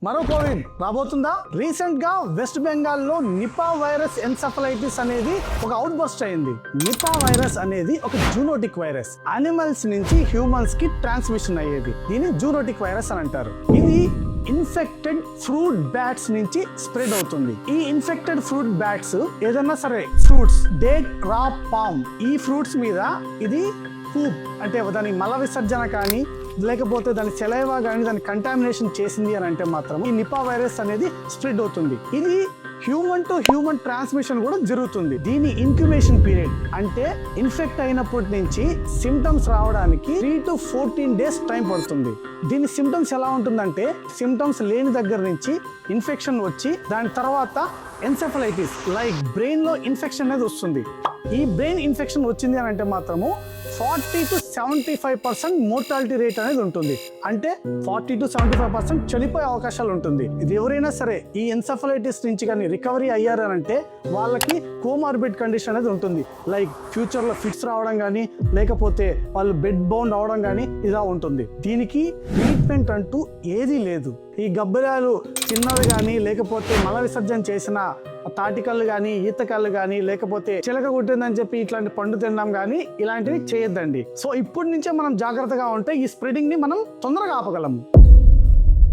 మరో Covid రాబోతుందా? Recent గా west Bengal లో నిపా వైరస్ ఎన్సెఫలైటిస్ అనేది ఒక అవుట్ బర్స్ట్ అయింది. నిపా వైరస్ అనేది ఒక జూనోటిక్ వైరస్, అనిమల్స్ నుంచి హ్యూమన్స్ కి ట్రాన్స్మిషన్ అయ్యేది. దీన్ని జూనోటిక్ వైరస్ అని అంటారు. ఇది ఇన్ఫెక్టెడ్ ఫ్రూట్ బ్యాట్స్ నుంచి స్ప్రెడ్ అవుతుంది. ఈ ఇన్ఫెక్టెడ్ ఫ్రూట్ బ్యాట్స్ ఏదన్నా సరే ఫ్రూట్స్, డేట్, రా, పామ్, ఈ ఫ్రూట్స్ మీద ఇది పూప్ అంటే దాని మల విసర్జన కానీ లేకపోతే దాని సెలైవా కానీ దాని కంటామినేషన్ చేసింది అని అంటే మాత్రం ఈ నిపా వైరస్ అనేది స్ప్రెడ్ అవుతుంది. ఇది హ్యూమన్ టు హ్యూమన్ ట్రాన్స్మిషన్ కూడా జరుగుతుంది. దీని ఇంక్యుబేషన్ పీరియడ్ అంటే ఇన్ఫెక్ట్ అయినప్పటి నుంచి సిమ్టమ్స్ రావడానికి 3 to 14 days టైం పడుతుంది. దీని సిమ్టమ్స్ ఎలా ఉంటుందంటే, సిమ్టమ్స్ లేని దగ్గర నుంచి ఇన్ఫెక్షన్ వచ్చి దాని తర్వాత ఎన్సెఫలైటిస్ లైక్ బ్రెయిన్ లో ఇన్ఫెక్షన్ అనేది వస్తుంది. ఈ బ్రెయిన్ ఇన్ఫెక్షన్ వచ్చింది అని అంటే మాత్రము 40 to 75% మోర్టాలిటీ రేట్ అనేది ఉంటుంది. అంటే 40 to 75% చనిపోయే అవకాశాలు ఉంటుంది. ఇది ఎవరైనా సరే ఈ ఎన్సెఫలైటిస్ నుంచి కానీ రికవరీ అయ్యారనంటే వాళ్ళకి కోమార్బిడ్ కండిషన్ అనేది ఉంటుంది. లైక్ ఫ్యూచర్ లో ఫిట్స్ రావడం కానీ లేకపోతే వాళ్ళు బెడ్ బౌండ్ అవడం కానీ ఇలా ఉంటుంది. దీనికి ట్రీట్మెంట్ అంటూ ఏదీ లేదు. ఈ గబ్బిలాలు చిన్నవి కానీ లేకపోతే మల విసర్జన చేసిన తాటికల్లు కానీ ఈతకల్లు కానీ లేకపోతే చిలక కుట్టిందని చెప్పి ఇట్లాంటి పండు తినడం కానీ ఇలాంటివి చేయొద్దండి. సో ఇప్పటి నుంచే మనం జాగ్రత్తగా ఉంటే ఈ స్ప్రెడింగ్ ని మనం తొందరగా ఆపగలము.